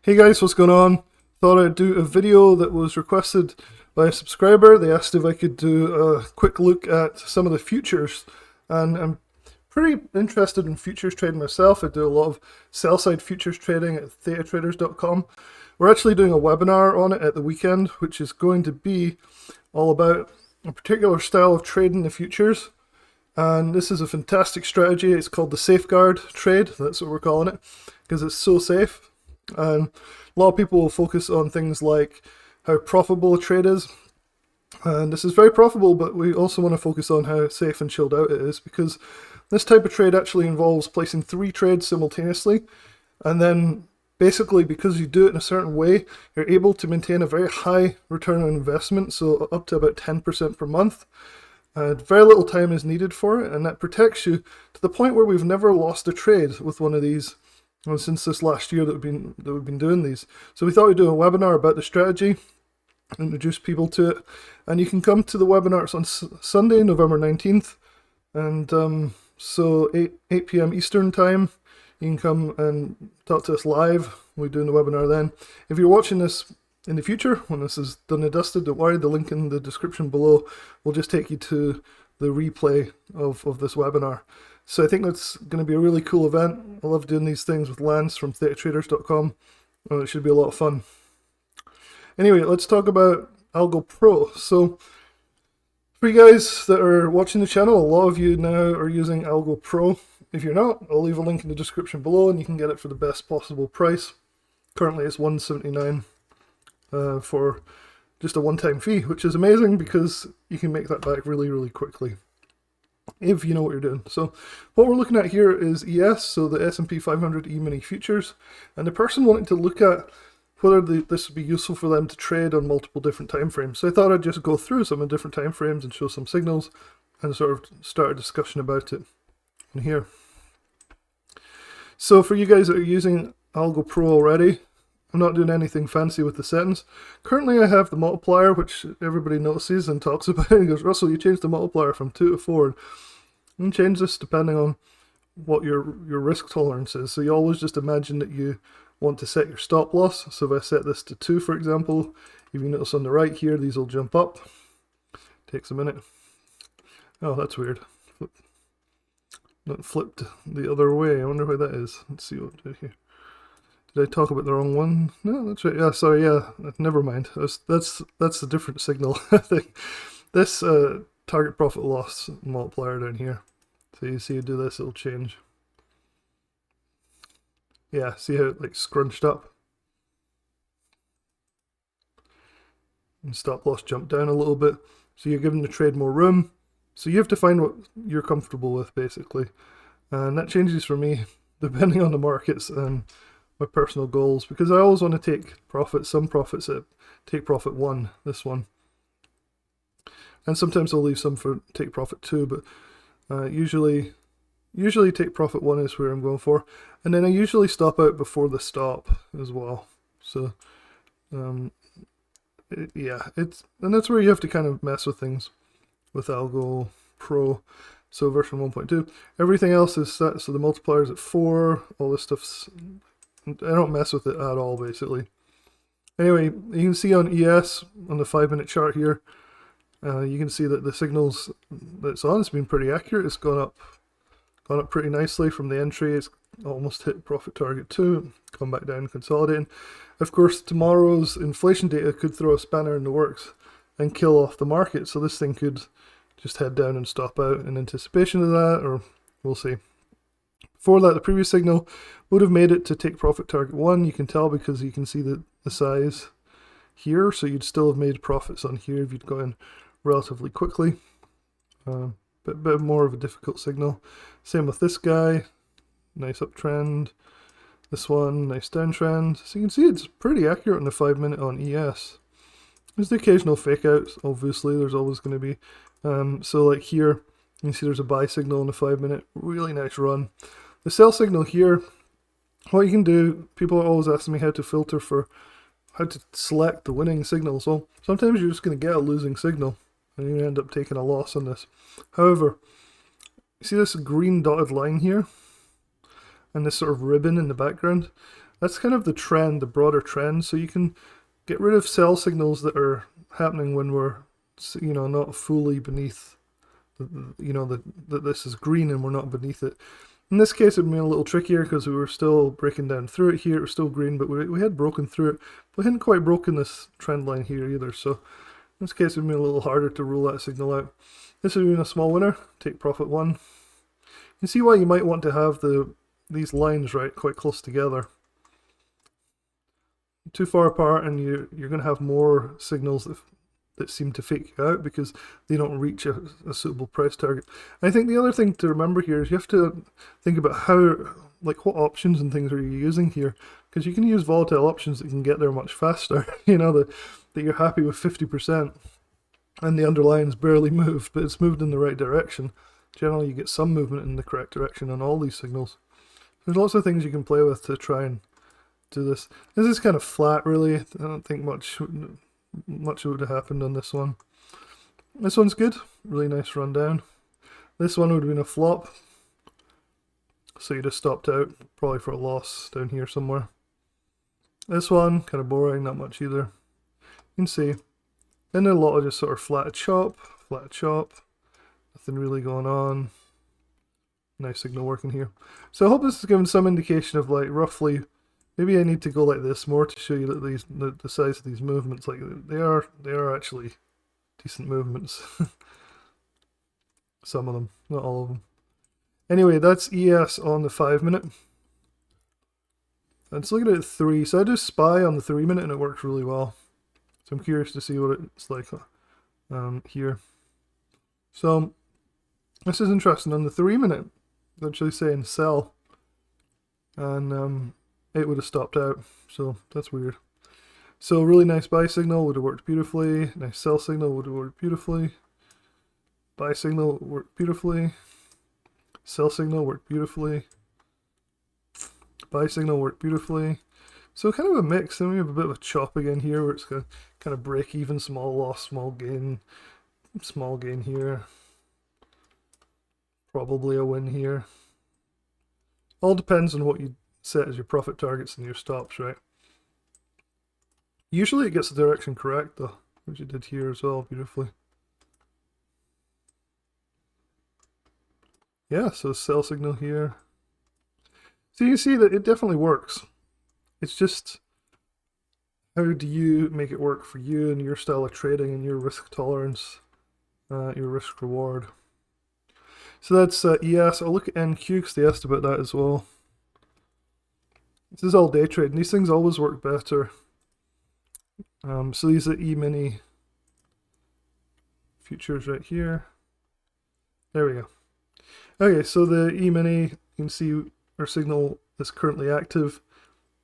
Hey guys, what's going on? Thought I'd do a video that was requested by a subscriber. They asked if I could do a quick look at some of the futures, and I'm pretty interested in futures trading myself. I do a lot of sell-side futures trading at thetatraders.com. We're actually doing a webinar on it at the weekend, which is going to be all about a particular style of trading the futures. And this is a fantastic strategy. It's called the safeguard trade. That's what we're calling it, because it's so safe. And a lot of people will focus on things like how profitable a trade is. And this is very profitable, but we also want to focus on how safe and chilled out it is, because this type of trade actually involves placing 3 trades simultaneously. And then basically, because you do it in a certain way, you're able to maintain a very high return on investment, so up to about 10% per month. Very little time is needed for it, and that protects you to the point where we've never lost a trade with one of these since this last year that we've been doing these. So we thought we'd do a webinar about the strategy, introduce people to it, and you can come to the webinar. It's on Sunday, November 19th, and so 8 p.m. Eastern time. You can come and talk to us live. We're doing the webinar then. If you're watching this in the future, when this is done and dusted, don't worry, the link in the description below will just take you to the replay of this webinar. So I think that's going to be a really cool event. I love doing these things with Lance from thetatraders.com. It should be a lot of fun. Anyway, let's talk about Algo Pro. So for you guys that are watching the channel, a lot of you now are using Algo Pro. If you're not, I'll leave a link in the description below and you can get it for the best possible price. Currently it's $179 for just a one-time fee, which is amazing because you can make that back really, really quickly if you know what you're doing. So what we're looking at here is ES, so the S&P 500 E-mini futures, and the person wanted to look at whether this would be useful for them to trade on multiple different time frames. So I thought I'd just go through some of the different time frames and show some signals and sort of start a discussion about it in here. So for you guys that are using Algo Pro already, I'm not doing anything fancy with the settings. Currently I have the multiplier, which everybody notices and talks about. He goes, Russell, you changed the multiplier from 2 to 4. You can change this depending on what your risk tolerance is. So you always just imagine that you want to set your stop loss. So if I set this to 2, for example, if you notice on the right here, these will jump up. Takes a minute. Oh, that's weird. Not flipped the other way. I wonder why that is. Let's see what I did here. Did I talk about the wrong one? No, that's right. Yeah, sorry, yeah. Never mind. That's a different signal, I think. This target profit loss multiplier down here. So you see you do this, it'll change. Yeah, see how it like scrunched up? And stop loss jumped down a little bit. So you're giving the trade more room. So you have to find what you're comfortable with, basically. And that changes for me, depending on the markets and my personal goals, because I always want to take profit, some profits at take profit 1, this one. And sometimes I'll leave some for take profit 2, but usually take profit 1 is where I'm going for. And then I usually stop out before the stop as well. So yeah, and that's where you have to kind of mess with things with Algo Pro. So version 1.2, everything else is set, so the multiplier is at 4, all this stuff's, I don't mess with it at all, basically. Anyway, you can see on ES, on the 5-minute chart here, you can see that the signals that it's on has been pretty accurate. It's gone up pretty nicely from the entry. It's almost hit profit target 2, come back down, consolidating. Of course, tomorrow's inflation data could throw a spanner in the works and kill off the market, so this thing could just head down and stop out in anticipation of that, or we'll see. Before that, the previous signal would have made it to take profit target 1. You can tell because you can see the size here, so you'd still have made profits on here if you'd gone relatively quickly. But bit more of a difficult signal. Same with this guy, nice uptrend. This one, nice downtrend. So you can see it's pretty accurate on the 5-minute on ES. There's the occasional fake outs, obviously, there's always going to be. So like here, you can see there's a buy signal on the 5-minute, really nice run. The sell signal here, what you can do, people are always asking me how to filter for, how to select the winning signal. So sometimes you're just going to get a losing signal and you end up taking a loss on this. However, you see this green dotted line here and this sort of ribbon in the background? That's kind of the trend, the broader trend. So you can get rid of sell signals that are happening when we're, not fully beneath, that this is green and we're not beneath it. In this case, it would be a little trickier because we were still breaking down through it here. It was still green, but we had broken through it. But we hadn't quite broken this trend line here either. So in this case, it would be a little harder to rule that signal out. This would be a small winner. Take profit 1. You see why you might want to have these lines quite close together. Too far apart, and you're going to have more signals that seem to fake you out because they don't reach a suitable price target. I think the other thing to remember here is you have to think about what options and things are you using here, because you can use volatile options that can get there much faster. That you're happy with 50% and the underlying's barely moved, but it's moved in the right direction. Generally, you get some movement in the correct direction on all these signals. There's lots of things you can play with to try and do this. This is kind of flat, really. I don't think much would have happened on this one. This one's good. Really nice rundown. This one would have been a flop. So you just stopped out, probably for a loss down here somewhere. This one, kind of boring, not much either. You can see. Then a lot of just sort of flat chop. Nothing really going on. Nice signal working here. So I hope this is giving some indication of roughly, maybe I need to go like this more to show you that the size of these movements, they are actually decent movements. Some of them, not all of them. Anyway, that's ES on the 5 minute. Let's look at it at 3. So I do SPY on the 3 minute and it works really well. So I'm curious to see what it's like here. So this is interesting. On the 3 minute, it's actually saying sell. And it would have stopped out. So that's weird. So really nice buy signal would have worked beautifully. Nice sell signal would have worked beautifully. Buy signal worked beautifully. Sell signal worked beautifully. Buy signal worked beautifully. So kind of a mix. Then we have a bit of a chop again here where it's going to kind of break even, small loss, small gain here. Probably a win here. All depends on what you set as your profit targets and your stops, right? Usually it gets the direction correct though, which it did here as well, beautifully. Yeah, so sell signal here. So you see that it definitely works. It's just, how do you make it work for you and your style of trading and your risk tolerance, your risk reward. So that's ES. I'll look at NQ because they asked about that as well. This is all day trading. These things always work better. So these are E-mini futures right here. There we go. Okay, so the E-mini, you can see our signal is currently active.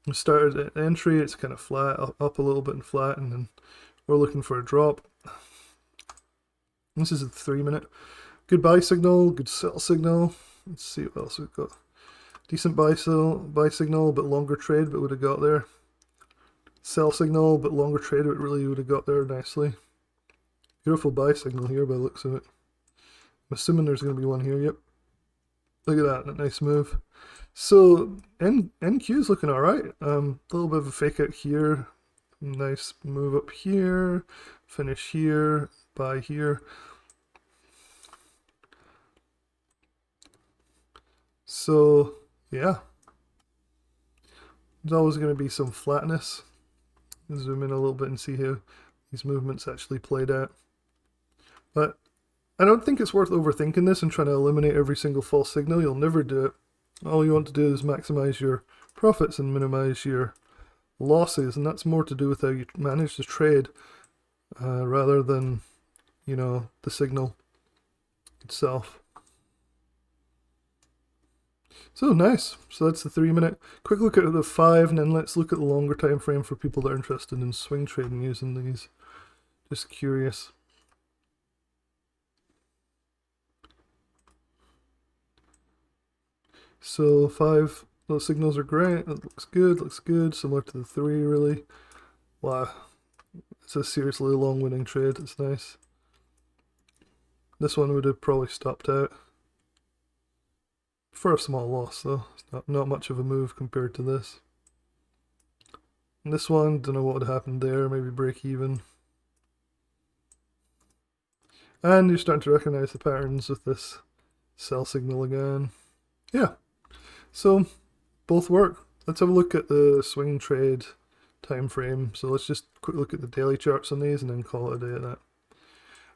We started at entry, it's kind of flat, up a little bit and flat, and then we're looking for a drop. This is the 3 minute. Good buy signal, good sell signal. Let's see what else we've got. Decent buy signal, but longer trade, but would have got there. Sell signal, but longer trade, but really would have got there nicely. Beautiful buy signal here by the looks of it. I'm assuming there's going to be one here, yep. Look at that nice move. So NQ is looking alright. A little bit of a fake out here. Nice move up here. Finish here. Buy here. So yeah. There's always going to be some flatness. Zoom in a little bit and see how these movements actually played out. But I don't think it's worth overthinking this and trying to eliminate every single false signal. You'll never do it. All you want to do is maximize your profits and minimize your losses, and that's more to do with how you manage the trade rather than, the signal itself. So nice. So that's the 3 minute. Quick look at the 5, and then let's look at the longer time frame for people that are interested in swing trading using these. Just curious. So 5, those signals are great. It looks good, similar to the 3 really. Wow, it's a seriously long winning trade, it's nice. This one would have probably stopped out. For a small loss though, it's not much of a move compared to this. And this one, don't know what would happen there, maybe break even. And you're starting to recognize the patterns with this sell signal again. Yeah, so both work. Let's have a look at the swing trade time frame. So let's just quick look at the daily charts on these and then call it a day at that.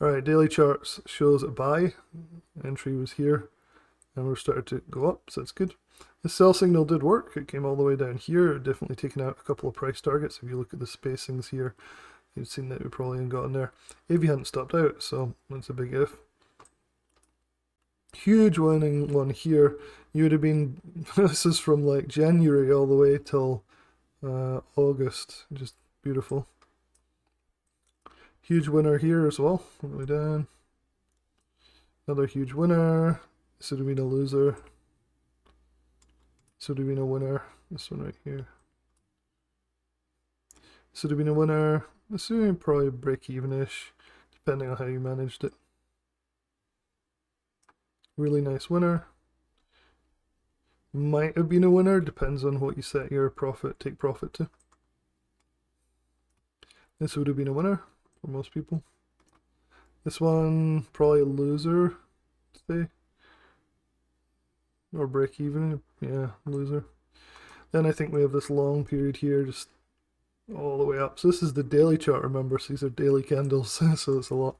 Alright, daily charts shows a buy. Entry was here. And we're starting to go up, so that's good. The sell signal did work. It came all the way down here, definitely taking out a couple of price targets. If you look at the spacings here, you've seen that we probably hadn't gotten there if you hadn't stopped out, so that's a big if. Huge winning one here. You would have been, this is from like January all the way till August, just beautiful. Huge winner here as well, all the way down. Another huge winner. This would have been a loser. This would have been a winner. This one right here. This would have been a winner. This would have been probably break even-ish, depending on how you managed it. Really nice winner. Might have been a winner, depends on what you set your take profit to. This would have been a winner for most people. This one, probably a loser, say. Or break even, yeah, loser. Then I think we have this long period here, just all the way up. So this is the daily chart, remember, so these are daily candles, so it's a lot.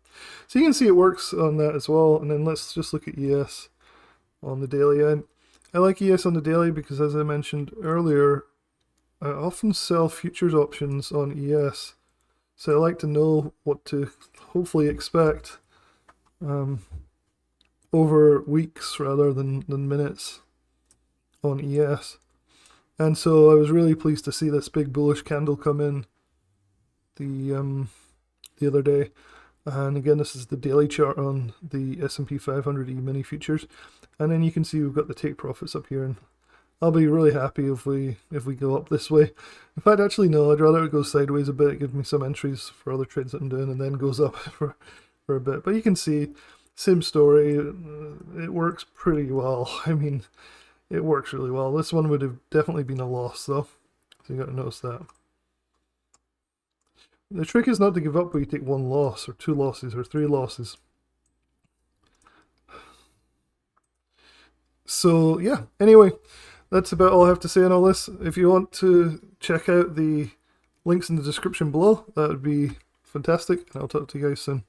So you can see it works on that as well, and then let's just look at ES on the daily. I like ES on the daily because, as I mentioned earlier, I often sell futures options on ES, so I like to know what to hopefully expect over weeks rather than minutes on ES. And so I was really pleased to see this big bullish candle come in the other day. And again, this is the daily chart on the S&P 500 E-mini futures. And then you can see we've got the take profits up here, and I'll be really happy if we go up this way. In fact, actually no, I'd rather it goes sideways a bit, give me some entries for other trades that I'm doing, and then goes up for a bit. But you can see, same story, it works pretty well. I mean, it works really well. This one would have definitely been a loss though, so you got to notice that. The trick is not to give up when you take one loss, or two losses, or three losses. So yeah, anyway, that's about all I have to say on all this. If you want to check out the links in the description below, that would be fantastic, and I'll talk to you guys soon.